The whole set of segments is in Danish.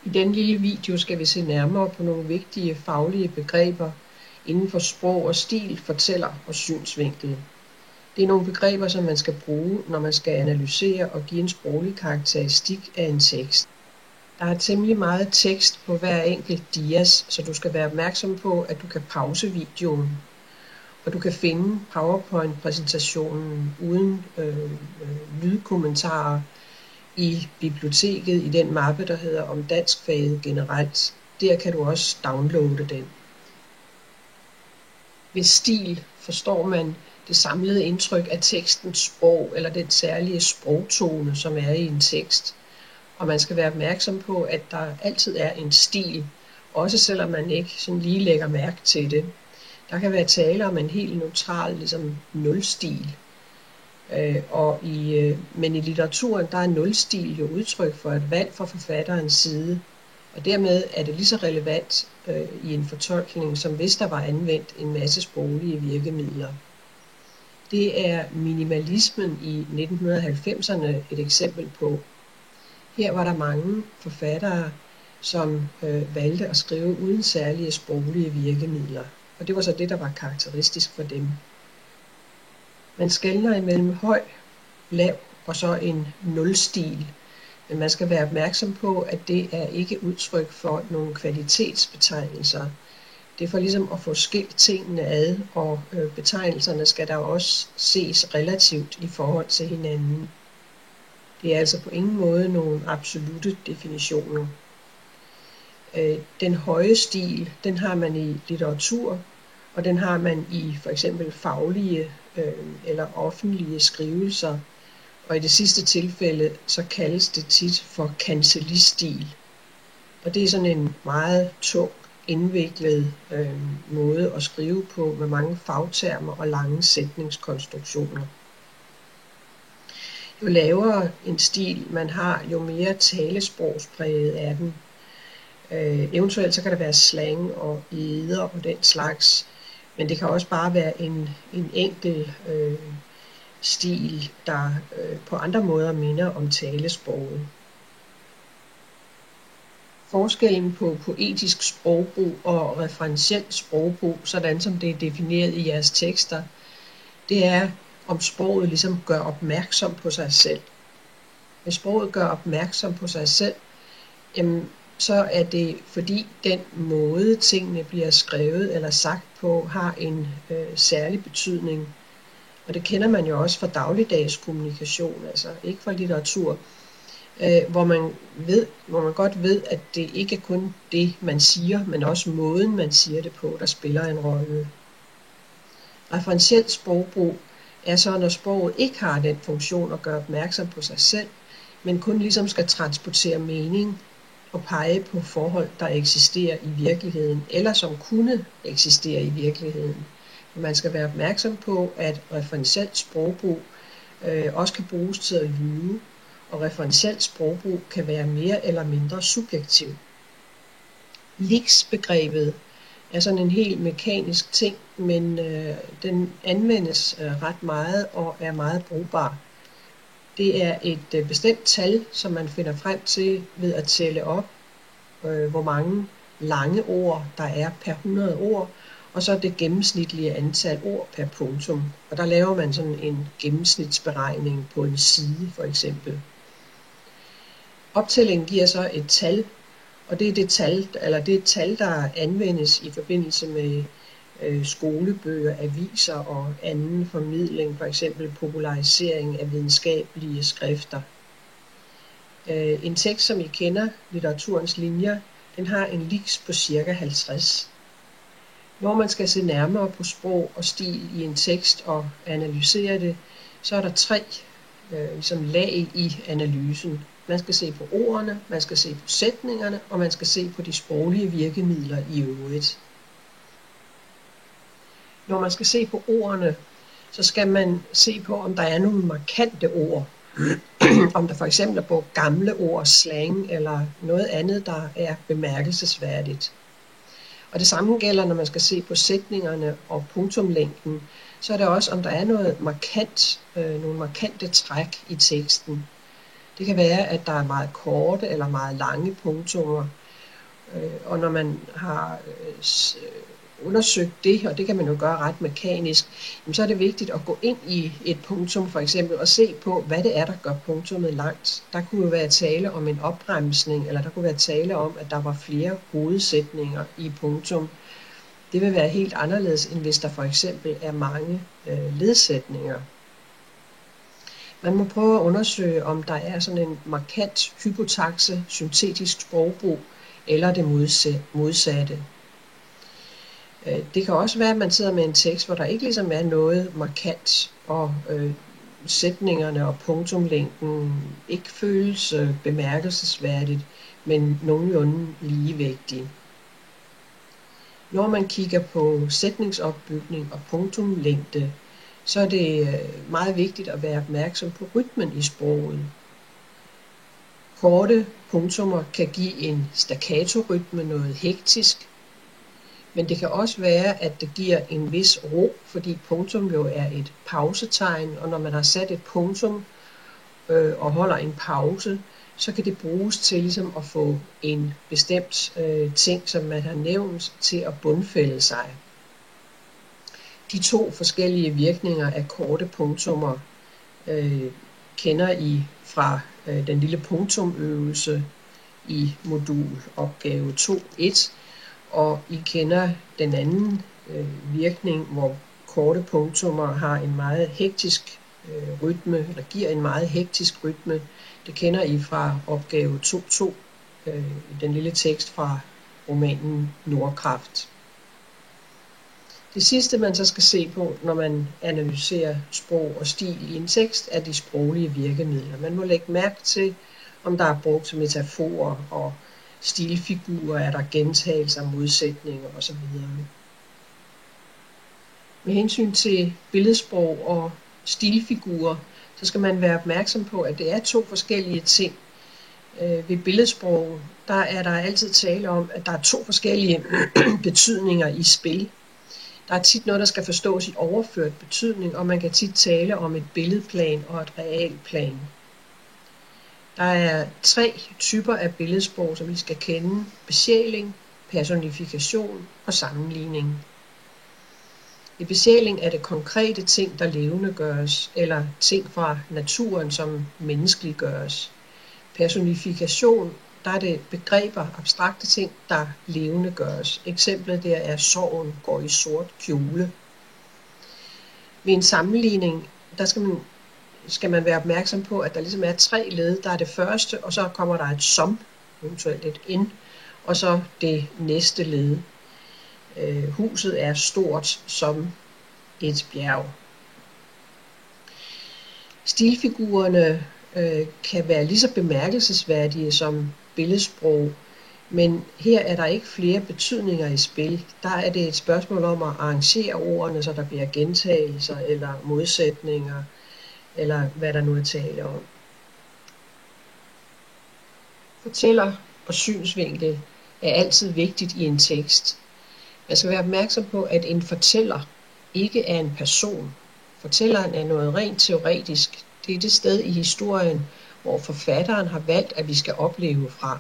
I denne lille video skal vi se nærmere på nogle vigtige faglige begreber inden for sprog og stil, fortæller og synsvinkel. Det er nogle begreber, som man skal bruge, når man skal analysere og give en sproglig karakteristik af en tekst. Der er temmelig meget tekst på hver enkelt dias, så du skal være opmærksom på, at du kan pause videoen. Og du kan finde PowerPoint-præsentationen uden lydkommentarer i biblioteket i den mappe, der hedder om danskfaget generelt. Der kan du også downloade den. Ved stil forstår man det samlede indtryk af tekstens sprog eller den særlige sprogtone, som er i en tekst. Og man skal være opmærksom på, at der altid er en stil, også selvom man ikke sådan lige lægger mærke til det. Der kan være tale om en helt neutral, ligesom nulstil. Men i litteraturen, der er nulstil jo udtryk for et valg fra forfatterens side, og dermed er det lige så relevant i en fortolkning, som hvis der var anvendt en masse sproglige virkemidler. Det er minimalismen i 1990'erne et eksempel på. Her var der mange forfattere, som valgte at skrive uden særlige sproglige virkemidler, og det var så det, der var karakteristisk for dem. Man skelner imellem høj, lav og så en nulstil, men man skal være opmærksom på, at det er ikke udtryk for nogle kvalitetsbetegnelser. Det er for ligesom at få skilt tingene ad, og betegnelserne skal der også ses relativt i forhold til hinanden. Det er altså på ingen måde nogle absolutte definitioner. Den høje stil, den har man i litteratur, og den har man i for eksempel faglige eller offentlige skrivelser, og i det sidste tilfælde så kaldes det tit for kancellistil. Og det er sådan en meget tung, indviklet måde at skrive på med mange fagtermer og lange sætningskonstruktioner. Jo lavere en stil man har, jo mere talesprogspræget er den. Eventuelt så kan der være slang og eder og den slags, men det kan også bare være en enkel stil, der på andre måder minder om talesproget. Forskellen på poetisk sprogbrug og referentiel sprogbrug, sådan som det er defineret i jeres tekster, det er, om sproget ligesom gør opmærksom på sig selv. Hvis sproget gør opmærksom på sig selv, så er det fordi den måde tingene bliver skrevet eller sagt på har en særlig betydning. Og det kender man jo også fra dagligdags kommunikation, altså ikke fra litteratur, hvor man godt ved, at det ikke er kun det man siger, men også måden man siger det på, der spiller en rolle. Referentielt sprogbrug er så, når sproget ikke har den funktion at gøre opmærksom på sig selv, men kun ligesom skal transportere mening og pege på forhold, der eksisterer i virkeligheden, eller som kunne eksistere i virkeligheden. Man skal være opmærksom på, at referentielt sprogbrug også kan bruges til at lyve, og referentielt sprogbrug kan være mere eller mindre subjektiv. Liks-begrebet er sådan en helt mekanisk ting, men den anvendes ret meget og er meget brugbar. Det er et bestemt tal, som man finder frem til ved at tælle op, hvor mange lange ord der er per 100 ord, og så det gennemsnitlige antal ord per punktum. Og der laver man sådan en gennemsnitsberegning på en side for eksempel. Optællingen giver så et tal, og det er et tal, der anvendes i forbindelse med skolebøger, aviser og anden formidling, for eksempel popularisering af videnskabelige skrifter. En tekst, som I kender, litteraturens linjer, den har en liks på ca. 50. Når man skal se nærmere på sprog og stil i en tekst og analysere det, så er der 3 lag i analysen. Man skal se på ordene, man skal se på sætningerne, og man skal se på de sproglige virkemidler i øvrigt. Når man skal se på ordene, så skal man se på, om der er nogle markante ord. Om der for eksempel er brugt gamle ord, slang eller noget andet, der er bemærkelsesværdigt. Og det samme gælder, når man skal se på sætningerne og punktumlængden, så er det også, om der er noget markant, nogle markante træk i teksten. Det kan være, at der er meget korte eller meget lange punktummer, og når man har undersøgt det, og det kan man jo gøre ret mekanisk, så er det vigtigt at gå ind i et punktum for eksempel og se på, hvad det er, der gør punktummet langt. Der kunne jo være tale om en opbremsning, eller der kunne være tale om, at der var flere hovedsætninger i punktum. Det vil være helt anderledes, end hvis der for eksempel er mange ledsætninger. Man må prøve at undersøge, om der er sådan en markant hypotakse, syntetisk sprogbrug, eller det modsatte. Det kan også være, at man sidder med en tekst, hvor der ikke ligesom er noget markant, og sætningerne og punktumlængden ikke føles bemærkelsesværdigt, men nogenlunde ligevægtige. Når man kigger på sætningsopbygning og punktumlængde, så er det meget vigtigt at være opmærksom på rytmen i sproget. Korte punktummer kan give en staccato-rytme, noget hektisk, men det kan også være, at det giver en vis ro, fordi punktum jo er et pausetegn, og når man har sat et punktum og holder en pause, så kan det bruges til ligesom at få en bestemt ting, som man har nævnt, til at bundfælde sig. De to forskellige virkninger af korte punktummer kender I fra den lille punktumøvelse i modul opgave 2.1, og I kender den anden virkning, hvor korte punktummer har en meget hektisk rytme, eller giver en meget hektisk rytme. Det kender I fra opgave 2.2, den lille tekst fra romanen Nordkraft. Det sidste, man så skal se på, når man analyserer sprog og stil i en tekst, er de sproglige virkemidler. Man må lægge mærke til, om der er brugt metaforer og stilfigurer, er der gentagelser, modsætninger osv. Med hensyn til billedsprog og stilfigurer, så skal man være opmærksom på, at det er to forskellige ting. Ved billedsprog, der er der altid tale om, at der er to forskellige betydninger i spil. Der er tit noget, der skal forstås i overført betydning, og man kan tit tale om et billedplan og et realplan. Der er 3 typer af billedsprog, som vi skal kende: besjæling, personifikation og sammenligning. I besjæling er det konkrete ting, der levendegøres, eller ting fra naturen, som menneskeliggøres. Personifikation, der er det begreber, abstrakte ting, der levendegøres. Eksemplet der er: sorgen går i sort kjole. Ved en sammenligning, der skal man være opmærksom på, at der ligesom er 3 led. Der er det første, og så kommer der et som, eventuelt et en, og så det næste led. Huset er stort som et bjerg. Stilfigurerne kan være lige så bemærkelsesværdige som billedsprog, men her er der ikke flere betydninger i spil. Der er det et spørgsmål om at arrangere ordene, så der bliver gentagelser eller modsætninger, eller hvad der nu er tale om. Fortæller og synsvinkel er altid vigtigt i en tekst. Man skal være opmærksom på, at en fortæller ikke er en person. Fortælleren er noget rent teoretisk. Det er det sted i historien, hvor forfatteren har valgt, at vi skal opleve fra.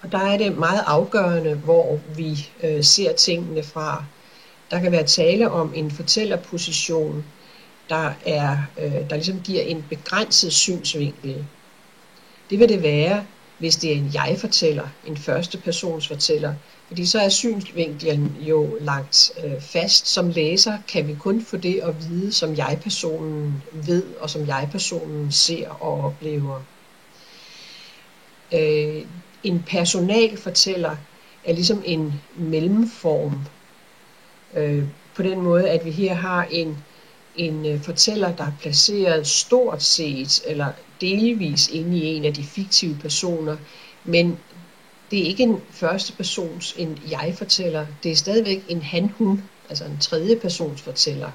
Og der er det meget afgørende, hvor vi ser tingene fra. Der kan være tale om en fortællerposition, der ligesom giver en begrænset synsvinkel. Det vil det være, hvis det er en jeg-fortæller, en første persons fortæller, fordi så er synsvinklen jo lagt fast. Som læser kan vi kun få det at vide, som jeg-personen ved, og som jeg-personen ser og oplever. En personalfortæller er ligesom en mellemform, på den måde, at vi her har en fortæller, der er placeret stort set eller delvis inde i en af de fiktive personer, men det er ikke en første persons, en jeg-fortæller. Det er stadigvæk en han-hun, altså en tredje persons fortæller.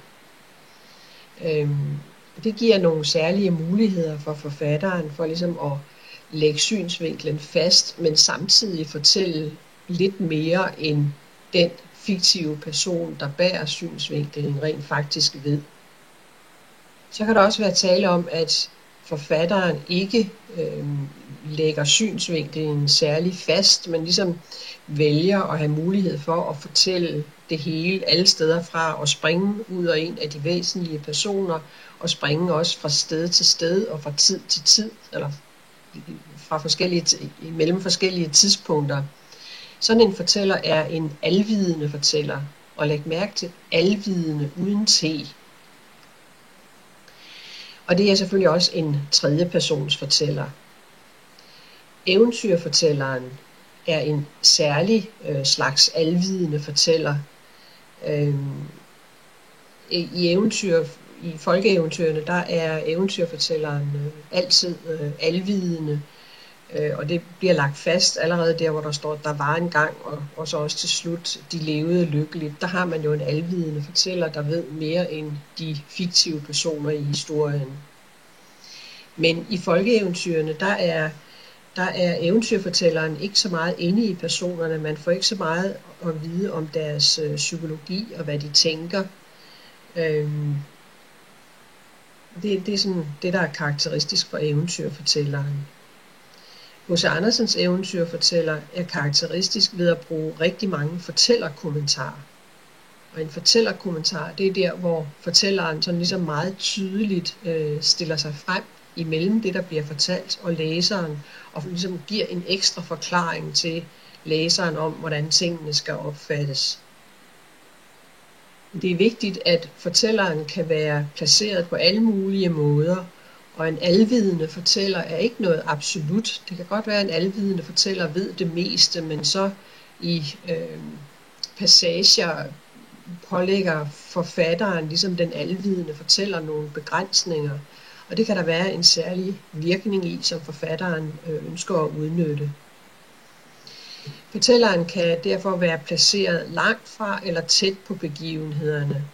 Det giver nogle særlige muligheder for forfatteren for ligesom at lægge synsvinklen fast, men samtidig fortælle lidt mere end den fiktive person, der bærer synsvinklen, rent faktisk ved. Så kan der også være tale om, at forfatteren ikke lægger synsvinklen særlig fast, men ligesom vælger at have mulighed for at fortælle det hele alle steder fra, og springe ud og ind af de væsentlige personer, og springe også fra sted til sted og fra tid til tid, eller mellem forskellige tidspunkter. Sådan en fortæller er en alvidende fortæller, og læg mærke til alvidende uden t. Og det er selvfølgelig også en tredjepersons fortæller. Eventyrfortælleren er en særlig slags alvidende fortæller. I folkeeventyrene, der er eventyrfortælleren altid alvidende, og det bliver lagt fast allerede der, hvor der står, der var en gang, og så også til slut, de levede lykkeligt. Der har man jo en alvidende fortæller, der ved mere end de fiktive personer i historien. Men i folkeeventyrene, der er eventyrfortælleren ikke så meget inde i personerne. Man får ikke så meget at vide om deres psykologi og hvad de tænker. Det er sådan det, der er karakteristisk for eventyrfortælleren. H.C. Andersens eventyrfortæller er karakteristisk ved at bruge rigtig mange fortællerkommentarer. Og en fortællerkommentar, det er der, hvor fortælleren sådan ligesom meget tydeligt stiller sig frem imellem det, der bliver fortalt, og læseren, og ligesom giver en ekstra forklaring til læseren om, hvordan tingene skal opfattes. Det er vigtigt, at fortælleren kan være placeret på alle mulige måder, og en alvidende fortæller er ikke noget absolut. Det kan godt være, at en alvidende fortæller ved det meste, men så i passager pålægger forfatteren, ligesom den alvidende fortæller, nogle begrænsninger. Og det kan der være en særlig virkning i, som forfatteren ønsker at udnytte. Fortælleren kan derfor være placeret langt fra eller tæt på begivenhederne.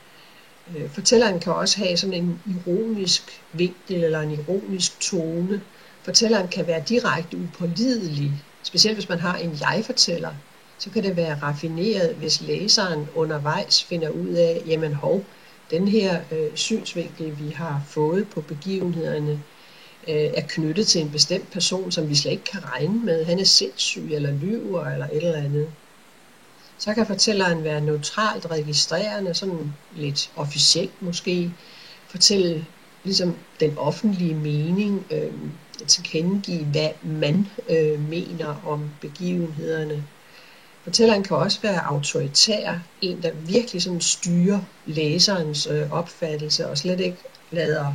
Fortælleren kan også have sådan en ironisk vinkel eller en ironisk tone. Fortælleren kan være direkte upålidelig, specielt hvis man har en jeg-fortæller. Så kan det være raffineret, hvis læseren undervejs finder ud af, jamen hov, den her synsvinkel, vi har fået på begivenhederne, er knyttet til en bestemt person, som vi slet ikke kan regne med. Han er sindssyg eller lyver eller et eller andet. Så kan fortælleren være neutralt registrerende, sådan lidt officielt måske, fortælle ligesom den offentlige mening, tilkendegive, hvad man mener om begivenhederne. Fortælleren kan også være autoritær, en der virkelig sådan styrer læserens opfattelse og slet ikke lader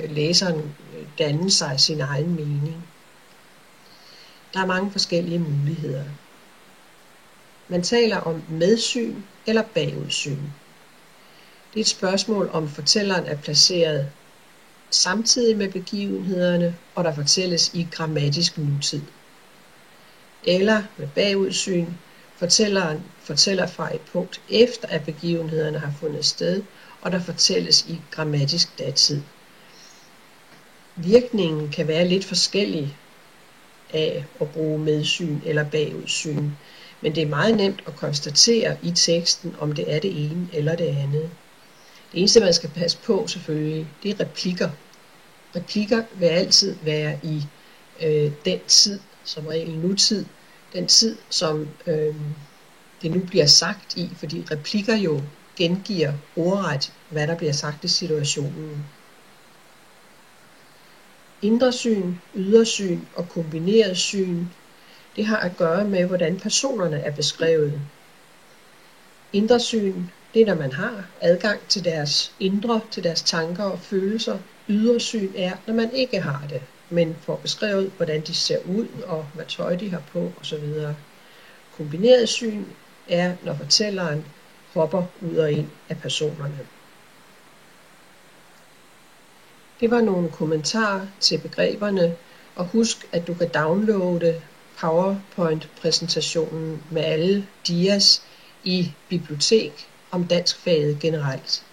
læseren danne sig sin egen mening. Der er mange forskellige muligheder. Man taler om medsyn eller bagudsyn. Det er et spørgsmål, om fortælleren er placeret samtidig med begivenhederne, og der fortælles i grammatisk nutid. Eller med bagudsyn, fortælleren fortæller fra et punkt efter, at begivenhederne har fundet sted, og der fortælles i grammatisk datid. Virkningen kan være lidt forskellig af at bruge medsyn eller bagudsyn, men det er meget nemt at konstatere i teksten, om det er det ene eller det andet. Det eneste, man skal passe på selvfølgelig, det er replikker. Replikker vil altid være i den tid, som regel nutid, den tid, som det nu bliver sagt i, fordi replikker jo gengiver ordret, hvad der bliver sagt i situationen. Indre syn, ydre syn og kombineret syn, det har at gøre med, hvordan personerne er beskrevet. Indre syn, det er, når man har adgang til deres indre, til deres tanker og følelser. Ydre syn er, når man ikke har det, men får beskrevet, hvordan de ser ud og hvad tøj de har på osv. Kombineret syn er, når fortælleren hopper ud og ind af personerne. Det var nogle kommentarer til begreberne, og husk, at du kan downloade PowerPoint-præsentationen med alle dias i bibliotek om danskfaget generelt.